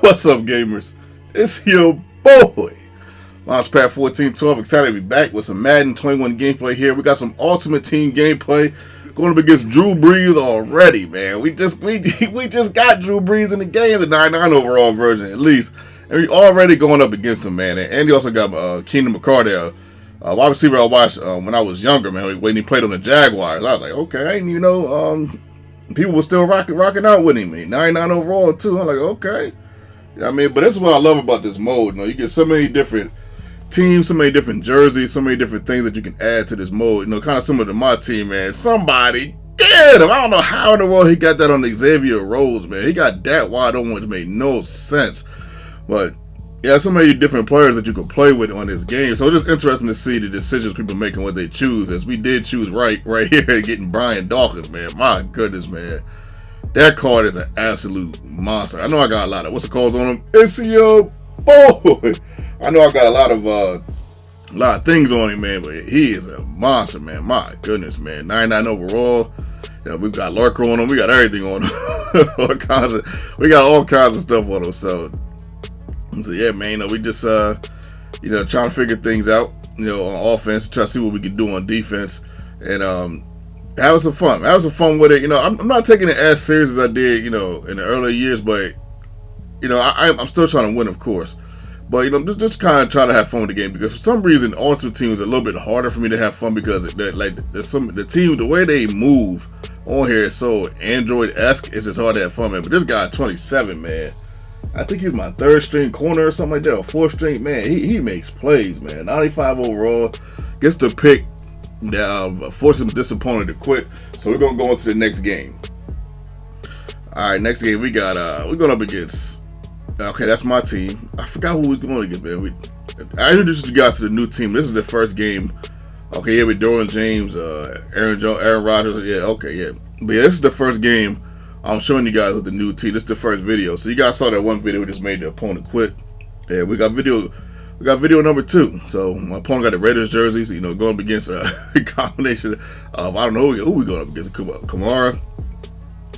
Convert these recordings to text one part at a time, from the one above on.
What's up, gamers? It's your boy, Launchpad 1412. Excited to be back with some Madden 21 gameplay here. We got some Ultimate Team gameplay going up against Drew Brees already, man. We just got Drew Brees in the game, the 99 overall version at least, and we already going up against him, man. And he also got Keenan McCardell, wide receiver I watched when I was younger, man. When he played on the Jaguars, I was like, okay, and people were still rocking out with him. 99 overall too. I'm like, okay. You know what I mean? But that's what I love about this mode. You get so many different teams, so many different jerseys, so many different things that you can add to this mode. Kind of similar to my team, man. Somebody get him. I don't know how in the world he got that on Xavier Rhodes, man. He got that wide open, which made no sense. But yeah, so many different players that you can play with on this game. So it's just interesting to see the decisions people make and what they choose. As we did choose right here, getting Brian Dawkins, man. My goodness, man. That card is an absolute monster. I know I got a lot of what's the calls on him. It's your boy. I know I got a lot of things on him, man, but he is a monster, man. My goodness, man. 99 overall. We got lurker on him. We got everything on him. We got all kinds of stuff on him. So yeah, man. We just trying to figure things out. On offense, try to see what we can do on defense, and having some fun. With it. I'm not taking it as serious as I did, in the earlier years, but I'm still trying to win, of course. But just kind of trying to have fun with the game, because for some reason, Ultimate Team is a little bit harder for me to have fun, because the team, the way they move on here is so Android-esque. It's just hard to have fun, man. But this guy, 27, man. I think he's my third string corner or something like that, or fourth string, man. He makes plays, man. 95 overall, gets the pick. Force him disappointed to quit. So we're gonna go into the next game. All right, next game we're going up against. Okay, that's my team. I forgot who we're going against, man. I introduced you guys to the new team. This is the first game. Okay, yeah, with Dorian James, Aaron Rodgers. Yeah, okay, yeah. But yeah, this is the first game I'm showing you guys with the new team. This is the first video. So you guys saw that one video we just made the opponent quit. Yeah, we got video number 2. So my opponent got the Raiders jerseys, going up against a combination of, I don't know who we going up against. Kamara.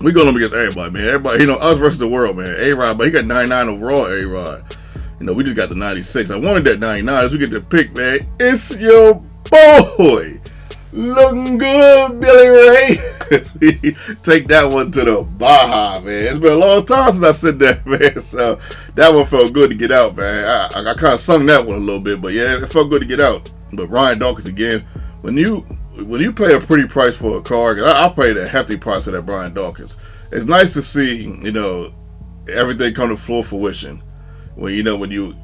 We going up against everybody, man. Everybody, us versus the world, man. A-Rod, but he got 99 overall, A-Rod. We just got the 96. I wanted that 99 as we get the pick, man. It's your boy. Looking good, Billy Ray. We take that one to the Baja, man. It's been a long time since I said that, man. So that one felt good to get out, man. I kind of sung that one a little bit, but yeah, it felt good to get out. But Brian Dawkins again, when you pay a pretty price for a card, I paid a hefty price for that Brian Dawkins. It's nice to see, everything come to full fruition. When you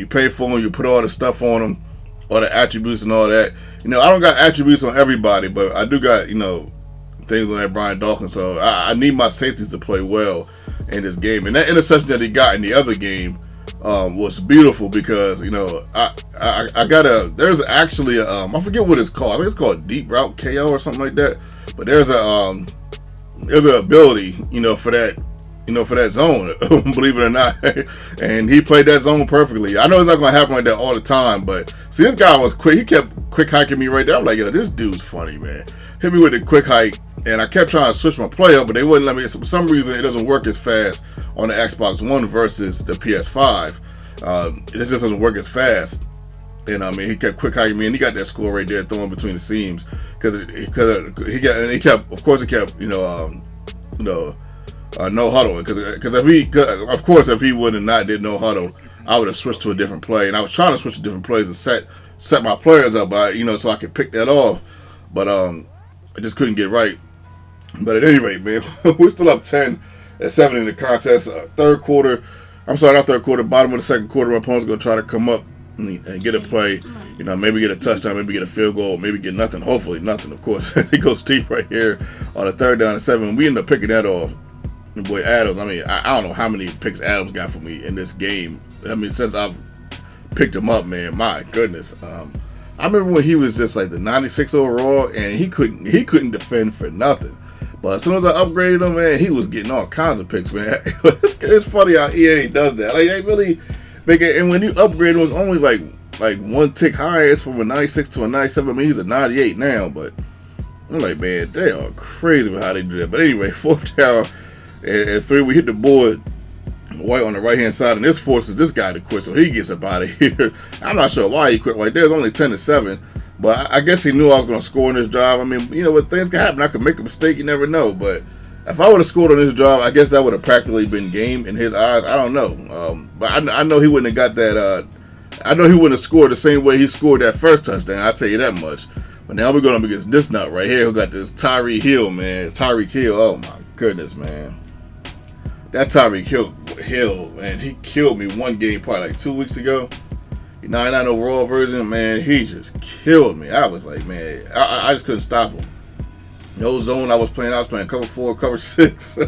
pay for him, you put all the stuff on him, all the attributes and all that. I don't got attributes on everybody, but I do got, things on that Brian Dawkins. So I need my safeties to play well in this game. And that interception that he got in the other game was beautiful, because, there's actually I forget what it's called. I think it's called Deep Route KO or something like that. But there's an ability, for that. For that zone, believe it or not. And he played that zone perfectly. I know it's not going to happen like that all the time, but see, this guy was quick. He kept quick hiking me right there. I'm like, yo, this dude's funny, man. Hit me with a quick hike, and I kept trying to switch my play up, but they wouldn't let me. For some reason, it doesn't work as fast on the Xbox One versus the PS5. It just doesn't work as fast. And he kept quick hiking me, and he got that score right there, throwing between the seams, because he kept no huddle, because if he would have not did no huddle, I would have switched to a different play, and I was trying to switch to different plays and set my players up by so I could pick that off, but I just couldn't get right. But at any rate, man, we're still up 10-7 in the contest. Bottom of the second quarter, my opponent's gonna try to come up and get a play, maybe get a touchdown, maybe get a field goal, maybe get nothing. Hopefully nothing, of course. He goes deep right here on a 3rd down and 7. We end up picking that off. Boy, Adams, I don't know how many picks Adams got for me in this game. Since I've picked him up, man, my goodness. I remember when he was just like the 96 overall, and he couldn't defend for nothing. But as soon as I upgraded him, man, he was getting all kinds of picks, man. It's funny how EA does that. Like, they really make it, and when you upgrade him, it's only like one tick higher. It's from a 96 to a 97. He's a 98 now, but I'm like, man, they are crazy with how they do that. But anyway, 4th down and 3, we hit the board White on the right-hand side, and this forces this guy to quit, so he gets up out of here. I'm not sure why he quit right there. It's only 10-7, but I guess he knew I was going to score on this drive. I mean, you know what, things can happen. I could make a mistake. You never know, but if I would have scored on this drive, I guess that would have practically been game in his eyes. I don't know, but I know he wouldn't have got that. I know he wouldn't have scored the same way he scored that first touchdown. I'll tell you that much. But now we're going up against this nut right here who got this Tyreek Hill, man. Tyreek Hill, oh my goodness, man. That Tyreek Hill, man, he killed me one game probably like 2 weeks ago. 99 overall version, man, he just killed me. I was like, man, I just couldn't stop him. No zone I was playing cover 4, cover 6.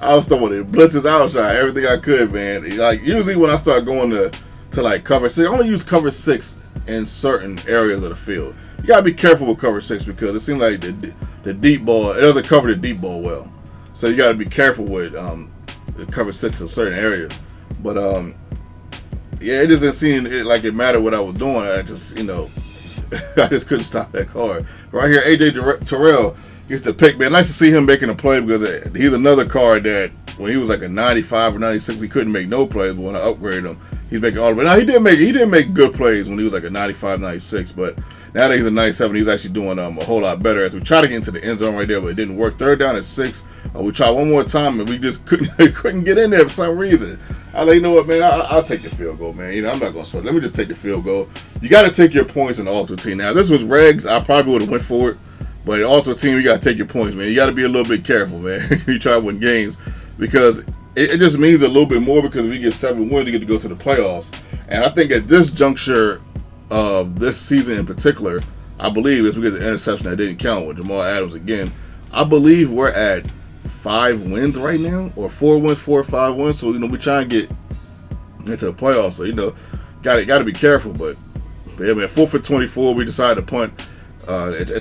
I was throwing the blitzes outside, everything I could, man. Like, usually when I start going to like cover 6, I only use cover 6 in certain areas of the field. You gotta be careful with cover 6 because it seems like the deep ball, it doesn't cover the deep ball well. So you gotta be careful with the cover 6 in certain areas. But yeah, it doesn't seem like it mattered what I was doing. I just, you know, I just couldn't stop that card. Right here, AJ Terrell gets the pick, man. Nice to see him making a play because he's another card that when he was like a 95 or 96, he couldn't make no plays. But when I upgraded him, he's making all the way. Now he did make good plays when he was like a 95, 96, but now that he's a 97, he's actually doing a whole lot better. As we try to get into the end zone right there, but it didn't work. 3rd down and 6. We tried one more time and we just couldn't get in there for some reason. I was like, you know what, man? I'll take the field goal, man. You know, I'm not gonna sweat. Let me just take the field goal. You got to take your points in the ultimate team. Now, if this was regs, I probably would have went for it. But in the ultimate team, you got to take your points, man. You got to be a little bit careful, man. You try to win games because it just means a little bit more because if you get 7 wins, you get to go to the playoffs. And I think at this juncture of this season in particular, I believe as we get the interception that didn't count with Jamal Adams again, I believe we're at 5 wins right now, or 4 wins, 4 or 5 wins. So, you know, we try and get into the playoffs. So, you know, got to be careful. But yeah, man, 4 for 24, we decided to punt.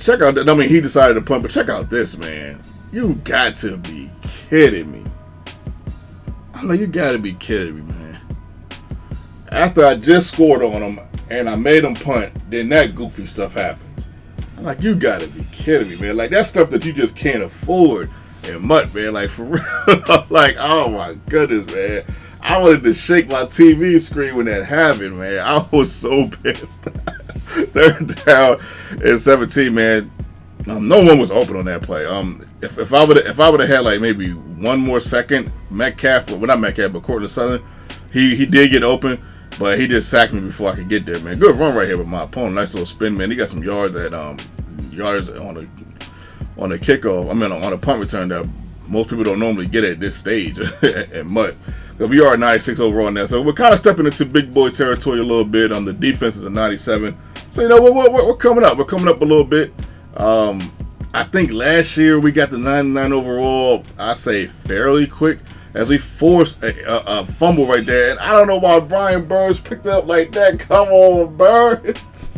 Check out, I mean, he decided to punt, but check out this, man. You got to be kidding me. I'm like, you got to be kidding me, man. After I just scored on him and I made him punt, then that goofy stuff happens. I'm like, you got to be kidding me, man. Like, that's stuff that you just can't afford in MUT, man. Like, for real. Like, oh my goodness, man. I wanted to shake my TV screen when that happened, man. I was so pissed. 3rd down and 17, man. No one was open on that play. If I would have had like maybe one more second, Metcalf, well not Metcalf, but Cortland Sutton, he did get open, but he just sacked me before I could get there, man. Good run right here with my opponent. Nice little spin, man. He got some yards on the kickoff. I mean on a punt return that most people don't normally get at this stage at MUT. We are at 96 overall now, so we're kind of stepping into big boy territory a little bit. On the defense is a 97, so you know we're coming up. We're coming up a little bit. I think last year we got the 99 overall. I say fairly quick as we forced a fumble right there, and I don't know why Brian Burns picked it up like that. Come on, Burns.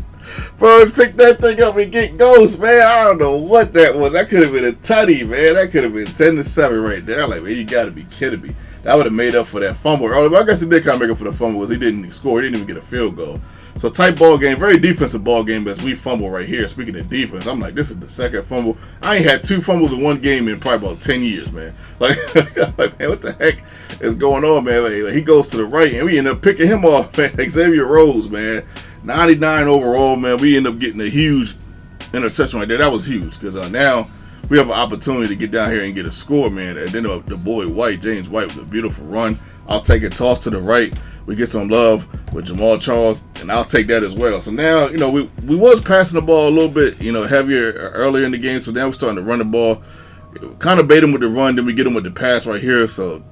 Burns picked that thing up and get goals, man. I don't know what that was. That could have been a tutty, man. That could have been 10-7 right there. I'm like, man, you got to be kidding me. That would have made up for that fumble. I guess he did kind of make up for the fumble because he didn't score. He didn't even get a field goal. So tight ball game, very defensive ball game as we fumble right here. Speaking of defense, I'm like, this is the second fumble. I ain't had 2 fumbles in one game in probably about 10 years, man. Like, man, what the heck is going on, man? Like, he goes to the right, and we end up picking him off, man. Xavier Rose, man. 99 overall, man. We end up getting a huge interception right there. That was huge because now we have an opportunity to get down here and get a score, man. And then the boy James White, with a beautiful run. I'll take a toss to the right. We get some love with Jamal Charles, and I'll take that as well. So now, you know, we was passing the ball a little bit, you know, heavier earlier in the game. So now we're starting to run the ball. Kind of bait him with the run, then we get him with the pass right here. So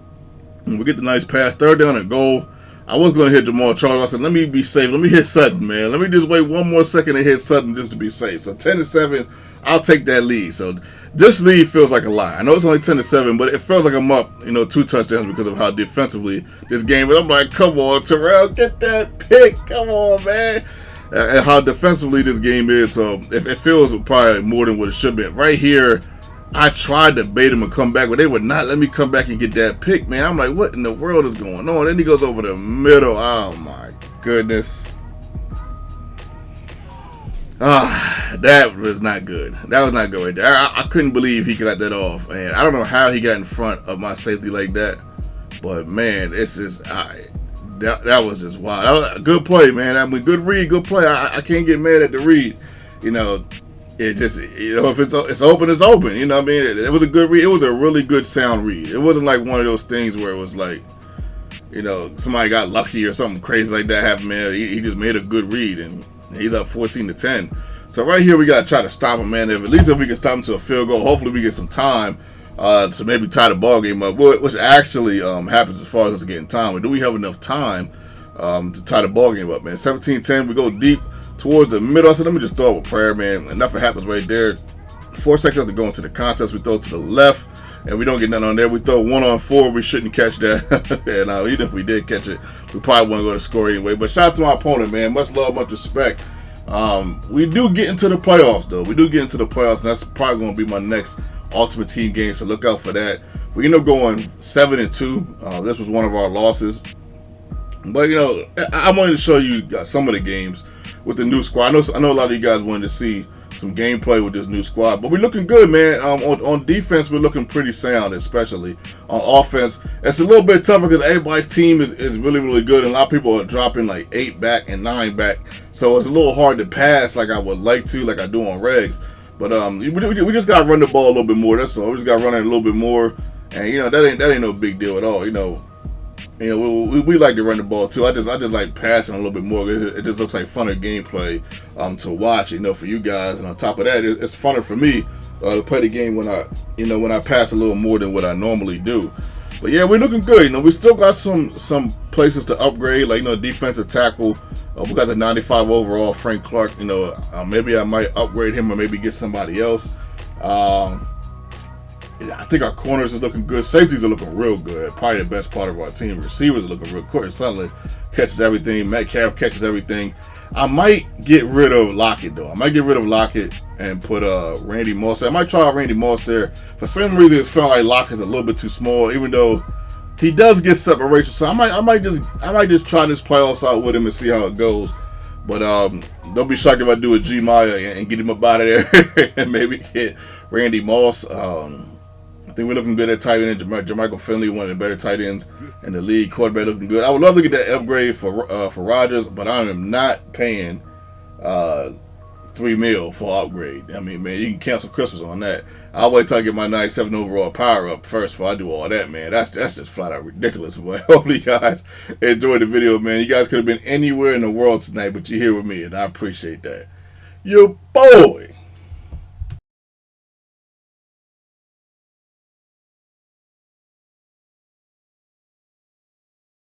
we get the nice pass. 3rd down and goal. I was going to hit Jamal Charles. I said, let me be safe. Let me hit Sutton, man. Let me just wait one more second to hit Sutton just to be safe. So 10-7, I'll take that lead. So this lead feels like a lie. I know it's only 10-7, but it feels like I'm up, you know, 2 touchdowns because of how defensively this game is. I'm like, come on, Terrell, get that pick. Come on, man. And how defensively this game is. So it feels probably more than what it should be. Right here, I tried to bait him and come back, but they would not let me come back and get that pick, man. I'm like, what in the world is going on? Then he goes over the middle. Oh, my goodness. That was not good. That was not good right there. I couldn't believe he got that off, and I don't know how he got in front of my safety like that. But man, it's just that was just wild. That was a good play, man. I mean, good read, good play. I can't get mad at the read. You know, it just, if it's open, it's open. You know what I mean? It was a good read. It was a really good sound read. It wasn't like one of those things where it was like, somebody got lucky or something crazy like that happened, man. He just made a good read, and he's up 14-10. So right here, we got to try to stop him, man. At least if we can stop him to a field goal, hopefully we get some time to maybe tie the ball game up, which actually happens as far as us getting time. But do we have enough time to tie the ball game up, man? 17-10, we go deep towards the middle. I said, let me just throw up a prayer, man. And nothing happens right there. 4 seconds to go into the contest. We throw to the left, and we don't get nothing on there. We throw 1-on-4. We shouldn't catch that. And even if we did catch it, we probably wouldn't go to score anyway. But shout out to my opponent, man. Much love, much respect. We do get into the playoffs, though. We do get into the playoffs, and that's probably going to be my next Ultimate Team game, so look out for that. We end up going 7-2. This was one of our losses. But, I wanted to show you some of the games with the new squad. I know a lot of you guys wanted to see some gameplay with this new squad, but we're looking good, man. On defense, we're looking pretty sound, especially on offense. It's a little bit tougher because everybody's team is really, really good, and a lot of people are dropping like 8 back and 9 back, so it's a little hard to pass like I would like to, like I do on regs. But we just gotta run the ball a little bit more. That's all. We just gotta run it a little bit more, and that ain't no big deal at all. We like to run the ball too. I just like passing a little bit more. It just looks like funner gameplay to watch. For you guys, and on top of that, it's funner for me to play the game when I pass a little more than what I normally do. But yeah, we're looking good. We still got some places to upgrade, like defensive tackle. We got the 95 overall Frank Clark. Maybe I might upgrade him or maybe get somebody else. I think our corners is looking good. Safeties are looking real good. Probably the best part of our team. Receivers are looking real good. Sutherland catches everything. Metcalf catches everything. I might get rid of Lockett, though. I might get rid of Lockett and put Randy Moss. I might try out Randy Moss there. For some reason, it felt like Lockett's a little bit too small, even though he does get separation. So I might just try this playoffs out with him and see how it goes. But don't be shocked if I do a G Maya and get him up out of there and maybe hit Randy Moss. I think we're looking good at tight end. Jermichael Finley, one of the better tight ends in the league. Quarterback looking good. I would love to get that upgrade for Rodgers, but I am not paying $3 million for upgrade. I mean, man, you can cancel Christmas on that. I'll wait till I get my 97 overall power up first before I do all that, man. That's just flat out ridiculous. But hopefully you guys enjoyed the video, man. You guys could have been anywhere in the world tonight, but you're here with me, and I appreciate that. Your boy.